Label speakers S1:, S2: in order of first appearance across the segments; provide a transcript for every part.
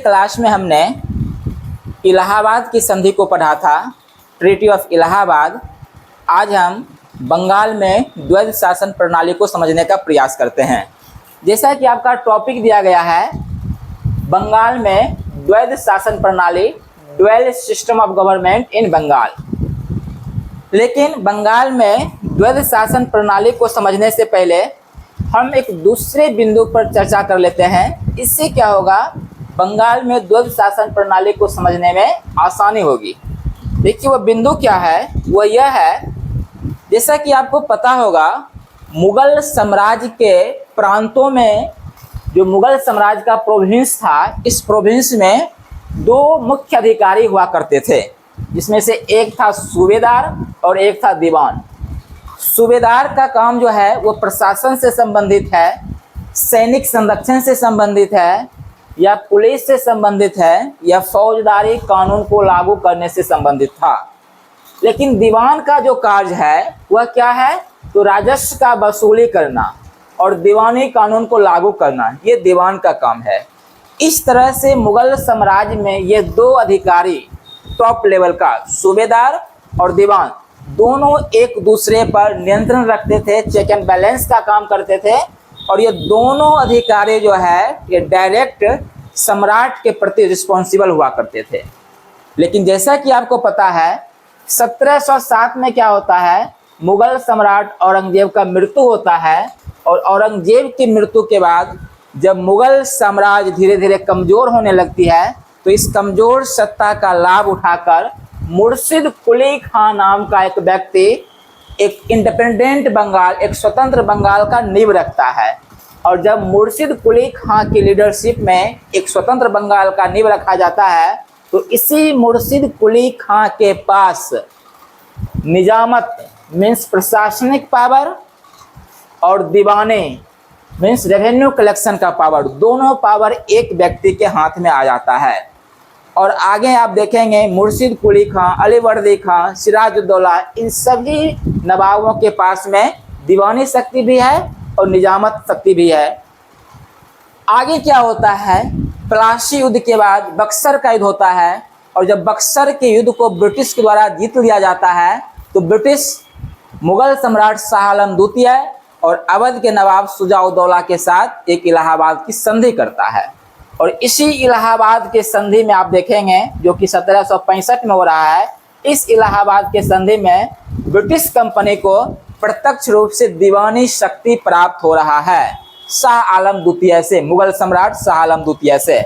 S1: Class में हमने इलाहाबाद की संधि को पढ़ा था, ट्रीटी ऑफ इलाहाबाद। आज हम बंगाल में द्वैध शासन प्रणाली को समझने का प्रयास करते हैं। जैसा कि आपका टॉपिक दिया गया है, बंगाल में द्वैध शासन प्रणाली, dual system of government in Bengal. लेकिन बंगाल में द्वैध शासन प्रणाली को समझने से पहले हम एक दूसरे बिंदु पर चर्चा कर लेते हैं। इससे क्या होगा, बंगाल में द्वैध शासन प्रणाली को समझने में आसानी होगी। देखिए वह बिंदु क्या है, वह यह है, जैसा कि आपको पता होगा, मुगल साम्राज्य के प्रांतों में जो मुगल साम्राज्य का प्रोविंस था, इस प्रोविंस में दो मुख्य अधिकारी हुआ करते थे, जिसमें से एक था सूबेदार और एक था दीवान। सूबेदार का काम जो है वो प्रशासन से संबंधित है, सैनिक संरक्षण से संबंधित है, या पुलिस से संबंधित है, या फौजदारी कानून को लागू करने से संबंधित था। लेकिन दीवान का जो कार्य है वह क्या है, तो राजस्व का वसूली करना और दीवानी कानून को लागू करना, ये दीवान का काम है। इस तरह से मुगल साम्राज्य में ये दो अधिकारी टॉप लेवल का, सूबेदार और दीवान, दोनों एक दूसरे पर नियंत्रण रखते थे, चेक एंड बैलेंस का काम करते थे। और ये दोनों अधिकारी जो है ये डायरेक्ट सम्राट के प्रति रिस्पॉन्सिबल हुआ करते थे। लेकिन जैसा कि आपको पता है, 1707 में क्या होता है, मुगल सम्राट औरंगजेब का मृत्यु होता है। और औरंगजेब की मृत्यु के बाद जब मुगल साम्राज्य धीरे धीरे कमज़ोर होने लगती है, तो इस कमज़ोर सत्ता का लाभ उठाकर मुर्शिद कुली खां नाम का एक व्यक्ति एक इंडिपेंडेंट बंगाल, एक स्वतंत्र बंगाल का नींव रखता है। और जब मुर्शिद कुली खां की लीडरशिप में एक स्वतंत्र बंगाल का नींव रखा जाता है, तो इसी मुर्शिद कुली खां के पास निजामत मीन्स प्रशासनिक पावर और दीवाने मीन्स रेवेन्यू कलेक्शन का पावर, दोनों पावर एक व्यक्ति के हाथ में आ जाता है। और आगे आप देखेंगे मुर्शिद कुली खां, अलीवर्दी खां, सिराजुद्दौला, इन सभी नवाबों के पास में दीवानी शक्ति भी है और निजामत शक्ति भी है। आगे क्या होता है, प्लासी युद्ध के बाद बक्सर का युद्ध होता है। और जब बक्सर के युद्ध को ब्रिटिश के द्वारा जीत लिया जाता है, तो ब्रिटिश मुगल सम्राट शाह आलम द्वितीय और अवध के नवाब शुजा-उद-दौला के साथ एक इलाहाबाद की संधि करता है। और इसी इलाहाबाद के संधि में आप देखेंगे, जो कि 1765 में हो रहा है, इस इलाहाबाद के संधि में ब्रिटिश कंपनी को प्रत्यक्ष रूप से दीवानी शक्ति प्राप्त हो रहा है शाह आलम द्वितीय से, मुगल सम्राट शाह आलम द्वितीय से।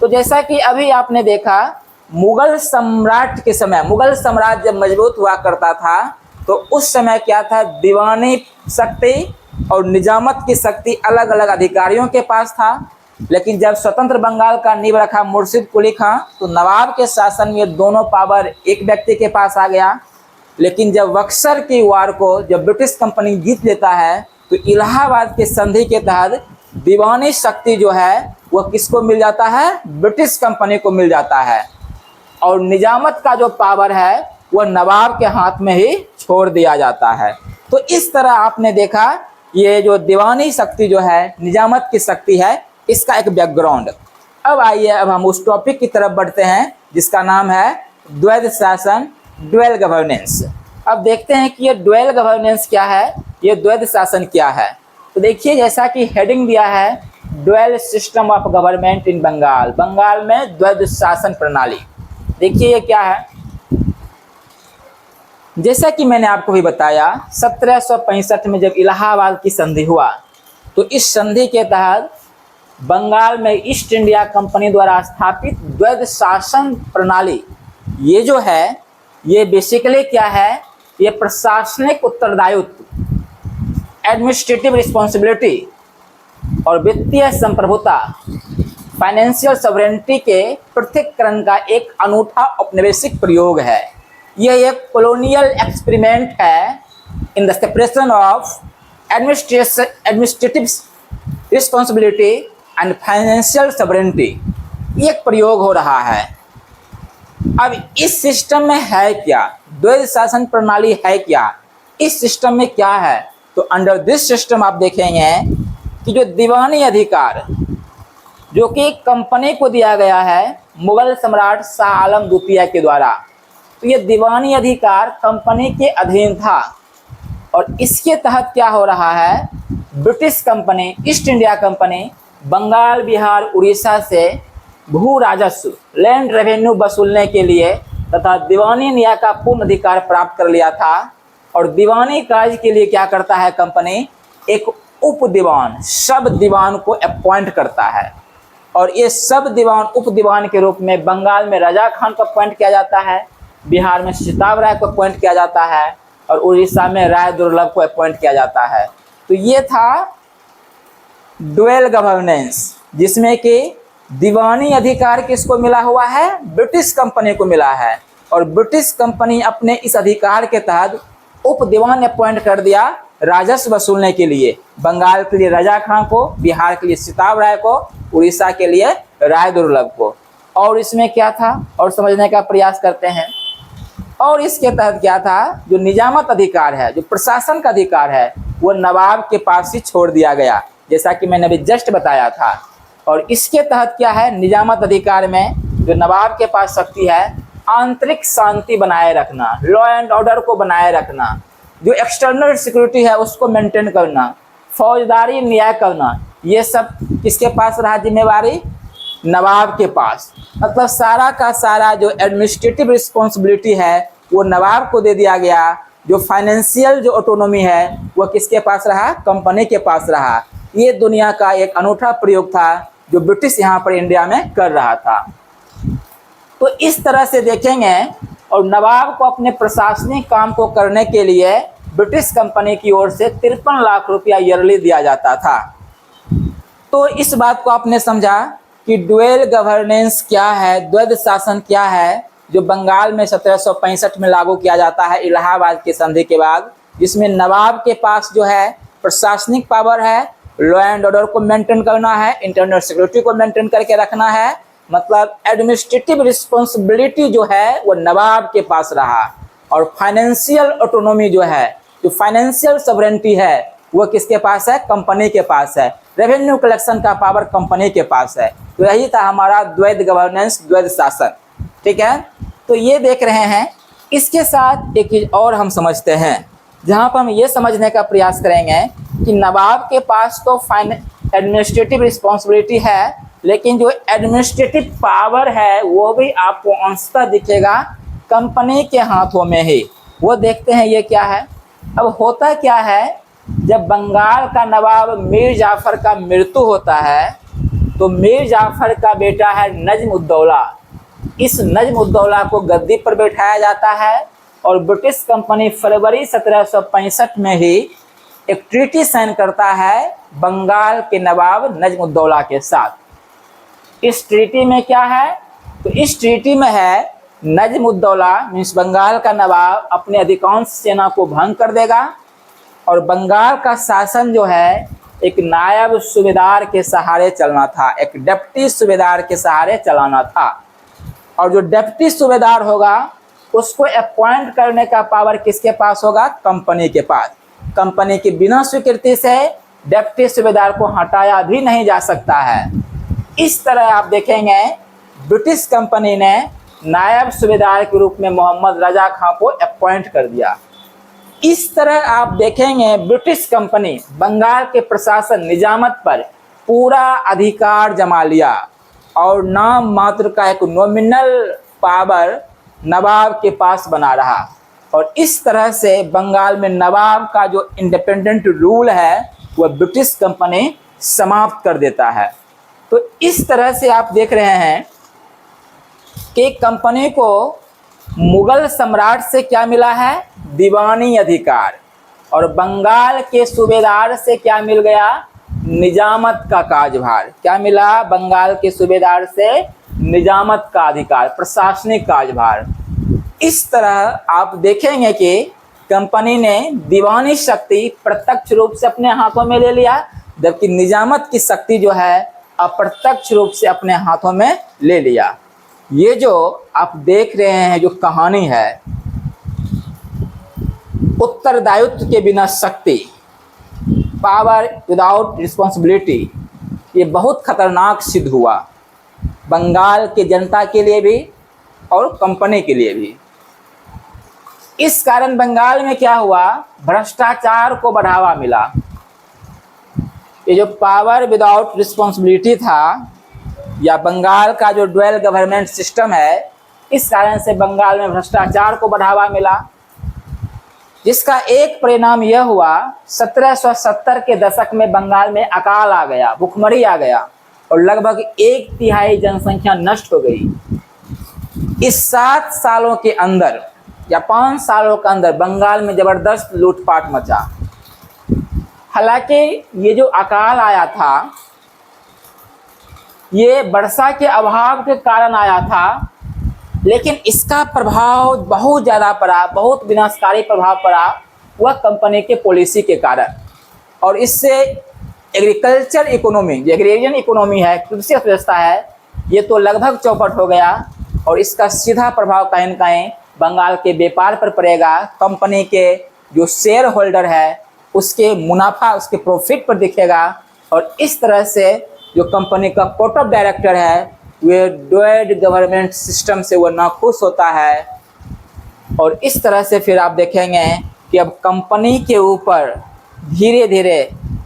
S1: तो जैसा कि अभी आपने देखा, मुगल सम्राट के समय, मुगल साम्राज्य जब मजबूत हुआ करता था, तो उस समय क्या था, दीवानी शक्ति और निजामत की शक्ति अलग अलग अधिकारियों के पास था। लेकिन जब स्वतंत्र बंगाल का नींव रखा मुर्शिद कुली खां, तो नवाब के शासन में दोनों पावर एक व्यक्ति के पास आ गया। लेकिन जब बक्सर की वार को जब ब्रिटिश कंपनी जीत लेता है, तो इलाहाबाद के संधि के तहत दीवानी शक्ति जो है वह किसको मिल जाता है, ब्रिटिश कंपनी को मिल जाता है। और निजामत का जो पावर है वह नवाब के हाथ में ही छोड़ दिया जाता है। तो इस तरह आपने देखा, ये जो दीवानी शक्ति जो है, निजामत की शक्ति है, इसका एक बैकग्राउंड। अब आइए, अब हम उस टॉपिक की तरफ बढ़ते हैं जिसका नाम है द्वैध शासन, ड्यूअल गवर्नेंस। अब देखते हैं कि ये ड्यूअल गवर्नेंस क्या है, ये द्वैध शासन क्या है। तो देखिए, जैसा कि हेडिंग दिया है, dual system of government in Bengal, Bengal में द्वैध शासन प्रणाली। देखिए ये क्या है, जैसा कि मैंने आपको भी बताया, 1765 में जब इलाहाबाद की संधि हुआ, तो इस संधि के तहत बंगाल में ईस्ट इंडिया कंपनी द्वारा स्थापित द्वैध शासन प्रणाली, ये जो है, ये बेसिकली क्या है, ये प्रशासनिक उत्तरदायित्व, एडमिनिस्ट्रेटिव रिस्पॉन्सिबिलिटी और वित्तीय संप्रभुता, फाइनेंशियल सॉवरेनिटी के पृथक्करण का एक अनूठा औपनिवेशिक प्रयोग है। यह एक कॉलोनियल एक्सपेरिमेंट है in the separation of administrative responsibility and financial sovereignty, एक प्रयोग हो रहा है। अब इस सिस्टम में है क्या, द्वैध शासन प्रणाली है क्या, इस सिस्टम में क्या है, तो अंडर दिस सिस्टम आप देखेंगे कि जो दीवानी अधिकार जो कि कंपनी को दिया गया है मुगल सम्राट शाह आलम द्वितीय के द्वारा। तो ये दीवानी अधिकार कंपनी के अधीन था और इसके तहत क्या हो रहा है, British company East India company Bengal, Bihar, Orissa से भू राजस्व लैंड रेवेन्यू वसूलने के लिए तथा दीवानी न्याय का पूर्ण अधिकार प्राप्त कर लिया था। और दीवानी कार्य के लिए क्या करता है कंपनी, एक उप दीवान सब दीवान को अपॉइंट करता है और ये सब दीवान उप दीवान के रूप में बंगाल में रजा खान को अपॉइंट किया जाता है, बिहार में सिताब राय को अपॉइंट किया जाता है और उड़ीसा में राय दुर्लभ को अपॉइंट किया जाता है। तो ये था डुअल गवर्नेंस, जिसमें कि दीवानी अधिकार किसको मिला हुआ है, ब्रिटिश कंपनी को मिला है और ब्रिटिश कंपनी अपने इस अधिकार के तहत उप दीवान अपॉइंट कर दिया राजस्व वसूलने के लिए, बंगाल के लिए रजा खां को, बिहार के लिए सिताब राय को, उड़ीसा के लिए राय दुर्लभ को। और इसमें क्या था और समझने का प्रयास करते हैं। और इसके तहत क्या था, जो निजामत अधिकार है, जो प्रशासन का अधिकार है, वो नवाब के पास ही छोड़ दिया गया, जैसा कि मैंने अभी जस्ट बताया था। और इसके तहत क्या है, निजामत अधिकार में जो नवाब के पास शक्ति है, आंतरिक शांति बनाए रखना, लॉ एंड ऑर्डर को बनाए रखना, जो एक्सटर्नल सिक्योरिटी है उसको मेंटेन करना, फौजदारी न्याय करना, ये सब किसके पास रहा जिम्मेवारी, नवाब के पास। मतलब सारा का सारा जो एडमिनिस्ट्रेटिव रिस्पॉन्सिबिलिटी है वो नवाब को दे दिया गया। जो फाइनेंशियल जो ऑटोनॉमी है वो किसके पास रहा, कंपनी के पास रहा। ये दुनिया का एक अनूठा प्रयोग था जो ब्रिटिश यहाँ पर इंडिया में कर रहा था। तो इस तरह से देखेंगे और नवाब को अपने प्रशासनिक काम को करने के लिए ब्रिटिश कंपनी की ओर से 53 लाख रुपया ईयरली दिया जाता था। तो इस बात को आपने समझा कि डुअल गवर्नेंस क्या है, द्वैध शासन क्या है, जो बंगाल में 1765 में लागू किया जाता है इलाहाबाद की संधि के बाद, जिसमें नवाब के पास जो है प्रशासनिक पावर है, लॉ एंड ऑर्डर को मेंटेन करना है, इंटरनल सिक्योरिटी को मेंटेन करके रखना है, मतलब एडमिनिस्ट्रेटिव रिस्पॉन्सिबिलिटी जो है वो नवाब के पास रहा। और फाइनेंशियल ऑटोनॉमी जो है, जो फाइनेंशियल सॉवरेनिटी है वो किसके पास है, कंपनी के पास है। रेवेन्यू कलेक्शन का पावर कंपनी के पास है। तो यही था हमारा द्वैध गवर्नेंस, द्वैध शासन। ठीक है, तो ये देख रहे हैं। इसके साथ एक चीज और हम समझते हैं, जहाँ पर हम ये समझने का प्रयास करेंगे कि नवाब के पास तो एडमिनिस्ट्रेटिव रिस्पॉन्सिबिलिटी है, लेकिन जो एडमिनिस्ट्रेटिव पावर है वो भी आपको अंशतः दिखेगा कंपनी के हाथों में ही। वो देखते हैं ये क्या है। अब होता क्या है, जब बंगाल का नवाब मीर जाफर का मृत्यु होता है तो मीर जाफर का बेटा है नजम उद्दौला, इस नजम उद्दौला को गद्दी पर बैठाया जाता है और ब्रिटिश कंपनी फरवरी 1765 में ही एक ट्रीटी साइन करता है बंगाल के नवाब नजम उद्दौला के साथ। इस ट्रीटी में क्या है, तो इस ट्रीटी में है नजम उद्दौला मीन्स बंगाल का नवाब अपने अधिकांश सेना को भंग कर देगा और बंगाल का शासन जो है एक नायब सूबेदार के सहारे चलना था, एक डिप्टी सूबेदार के सहारे चलाना था। और जो डिप्टी सूबेदार होगा उसको अपॉइंट करने का पावर किसके पास होगा, कंपनी के पास। कंपनी की बिना स्वीकृति से डिप्टी सूबेदार को हटाया भी नहीं जा सकता है। इस तरह आप देखेंगे ब्रिटिश कंपनी ने नायब सूबेदार के रूप में मोहम्मद रजा खां को अपॉइंट कर दिया। इस तरह आप देखेंगे ब्रिटिश कंपनी बंगाल के प्रशासन निजामत पर पूरा अधिकार जमा लिया और नाम मात्र का एक नॉमिनल पावर नवाब के पास बना रहा। और इस तरह से बंगाल में नवाब का जो इंडिपेंडेंट रूल है वह ब्रिटिश कंपनी समाप्त कर देता है। तो इस तरह से आप देख रहे हैं कि कंपनी को मुगल सम्राट से क्या मिला है, दीवानी अधिकार, और बंगाल के सूबेदार से क्या मिल गया, निजामत का कार्यभार। क्या मिला, बंगाल के सूबेदार से निजामत का अधिकार, प्रशासनिक कार्यभार। इस तरह आप देखेंगे कि कंपनी ने दीवानी शक्ति प्रत्यक्ष रूप से अपने हाथों में ले लिया, जबकि निजामत की शक्ति जो है अप्रत्यक्ष रूप से अपने हाथों में ले लिया। ये जो आप देख रहे हैं जो कहानी है, उत्तरदायित्व के बिना शक्ति, पावर विदाउट रिस्पॉन्सिबिलिटी, ये बहुत खतरनाक सिद्ध हुआ, बंगाल की जनता के लिए भी और कंपनी के लिए भी। इस कारण बंगाल में क्या हुआ, भ्रष्टाचार को बढ़ावा मिला। ये जो पावर विदाउट रिस्पॉन्सिबिलिटी था, या बंगाल का जो ड्वेल गवर्नमेंट सिस्टम है, इस कारण से बंगाल में भ्रष्टाचार को बढ़ावा मिला, जिसका एक परिणाम यह हुआ 1770 के दशक में बंगाल में अकाल आ गया, भुखमरी आ गया और लगभग 1/3 जनसंख्या नष्ट हो गई। इस 7 सालों के अंदर या 5 सालों के अंदर बंगाल में जबरदस्त लूटपाट मचा। हालांकि ये जो अकाल आया था, ये वर्षा के अभाव के कारण आया था, लेकिन इसका प्रभाव बहुत ज़्यादा पड़ा, बहुत विनाशकारी प्रभाव पड़ा वह कंपनी के पॉलिसी के कारण। और इससे एग्रीकल्चर इकोनॉमी, जो एग्रेरियन इकोनॉमी है, कृषि अर्थव्यवस्था है, ये तो लगभग चौपट हो गया। और इसका सीधा प्रभाव कहीं न कहीं बंगाल के व्यापार पर पड़ेगा। कंपनी के जो शेयर होल्डर है उसके मुनाफा, उसके प्रॉफिट पर दिखेगा। और इस तरह से जो कंपनी का बोर्ड ऑफ डायरेक्टर है, वे ड्वेल गवर्नमेंट सिस्टम से वो नाखुश होता है। और इस तरह से फिर आप देखेंगे कि अब कंपनी के ऊपर धीरे धीरे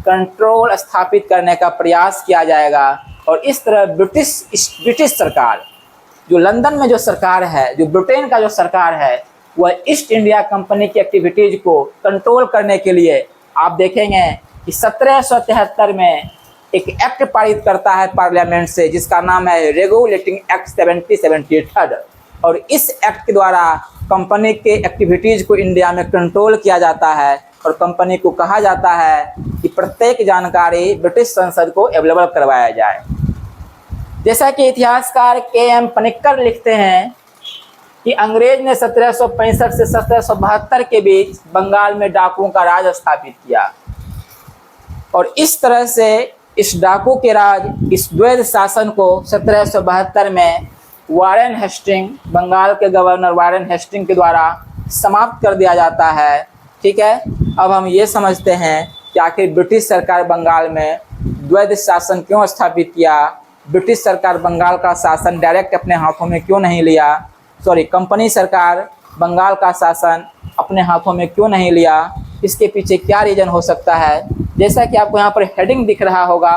S1: कंट्रोल स्थापित करने का प्रयास किया जाएगा। और इस तरह ब्रिटिश सरकार, जो लंदन में जो सरकार है, जो ब्रिटेन का जो सरकार है, वह ईस्ट इंडिया कंपनी की एक्टिविटीज़ को कंट्रोल करने के लिए आप देखेंगे कि 1773 में एक एक्ट पारित करता है पार्लियामेंट से, जिसका नाम है रेगुलेटिंग एक्ट 1773। और इस एक्ट के द्वारा कंपनी के एक्टिविटीज़ को इंडिया में कंट्रोल किया जाता है। और कंपनी को कहा जाता है कि प्रत्येक जानकारी ब्रिटिश संसद को अवेलेबल करवाया जाए। जैसा कि इतिहासकार के.एम. पनिक्कर लिखते हैं कि अंग्रेज ने 1765 से 1772 के बीच बंगाल में डाकुओं का राज स्थापित किया। और इस तरह से इस डाकू के राज, इस द्वैध शासन को 1772 में वारेन हेस्टिंग, बंगाल के गवर्नर वारेन हेस्टिंग के द्वारा समाप्त कर दिया जाता है। ठीक है, अब हम ये समझते हैं कि आखिर ब्रिटिश सरकार बंगाल में द्वैध शासन क्यों स्थापित किया, ब्रिटिश सरकार बंगाल का शासन डायरेक्ट अपने हाथों में क्यों नहीं लिया, कंपनी सरकार बंगाल का शासन अपने हाथों में क्यों नहीं लिया, इसके पीछे क्या रीज़न हो सकता है। जैसा कि आपको यहाँ पर हेडिंग दिख रहा होगा,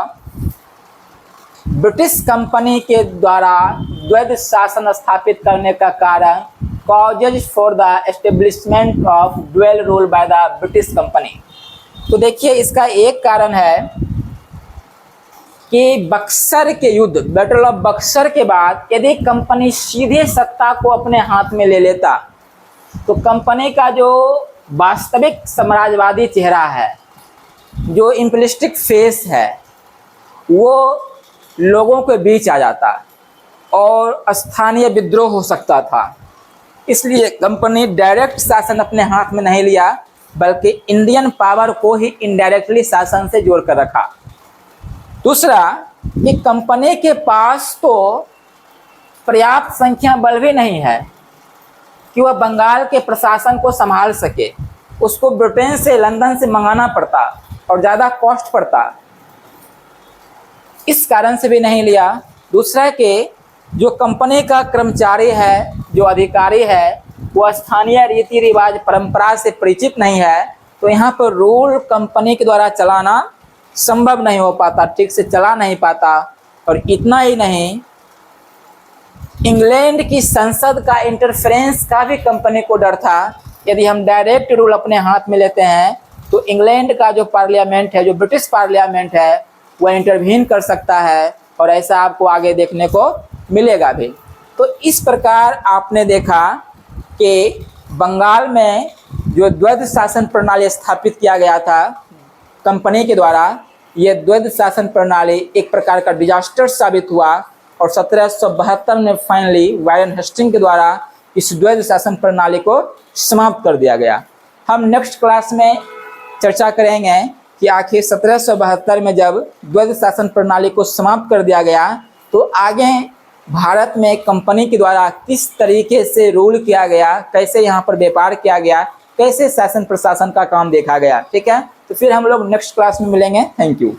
S1: ब्रिटिश कंपनी के द्वारा द्वैध शासन स्थापित करने का कारण, causes for the establishment of dual rule by the British company. तो देखिए, इसका एक कारण है कि बक्सर के युद्ध, बैटल ऑफ बक्सर के बाद यदि कंपनी सीधे सत्ता को अपने हाथ में ले लेता, तो कंपनी का जो वास्तविक साम्राज्यवादी चेहरा है, जो इम्पलिस्टिक फेस है, वो लोगों के बीच आ जाता और स्थानीय विद्रोह हो सकता था। इसलिए कंपनी डायरेक्ट शासन अपने हाथ में नहीं लिया, बल्कि इंडियन पावर को ही इनडायरेक्टली शासन से जोड़कर रखा। दूसरा, कि कंपनी के पास तो पर्याप्त संख्या बल भी नहीं है कि वह बंगाल के प्रशासन को संभाल सके। उसको ब्रिटेन से, लंदन से मंगाना पड़ता और ज़्यादा कॉस्ट पड़ता, इस कारण से भी नहीं लिया। दूसरा कि जो कंपनी का कर्मचारी है, जो अधिकारी है, वो स्थानीय रीति रिवाज परंपरा से परिचित नहीं है, तो यहाँ पर रूल कंपनी के द्वारा चलाना संभव नहीं हो पाता, ठीक से चला नहीं पाता। और इतना ही नहीं, इंग्लैंड की संसद का इंटरफेरेंस का भी कंपनी को डर था। यदि हम डायरेक्ट रूल अपने हाथ में लेते हैं तो इंग्लैंड का जो पार्लियामेंट है, जो ब्रिटिश पार्लियामेंट है, वह इंटरवीन कर सकता है। और ऐसा आपको आगे देखने को मिलेगा भी। तो इस प्रकार आपने देखा कि बंगाल में जो द्वैध शासन प्रणाली स्थापित किया गया था कंपनी के द्वारा, यह द्वैध शासन प्रणाली एक प्रकार का डिजास्टर साबित हुआ। और 1772 में फाइनली वारेन हेस्टिंग के द्वारा इस द्वैध शासन प्रणाली को समाप्त कर दिया गया। हम नेक्स्ट क्लास में चर्चा करेंगे कि आखिर 1772 में जब द्वैध शासन प्रणाली को समाप्त कर दिया गया, तो आगे भारत में कंपनी के द्वारा किस तरीके से रूल किया गया, कैसे यहाँ पर व्यापार किया गया, कैसे शासन प्रशासन का काम देखा गया। ठीक है, तो फिर हम लोग नेक्स्ट क्लास में मिलेंगे। Thank you.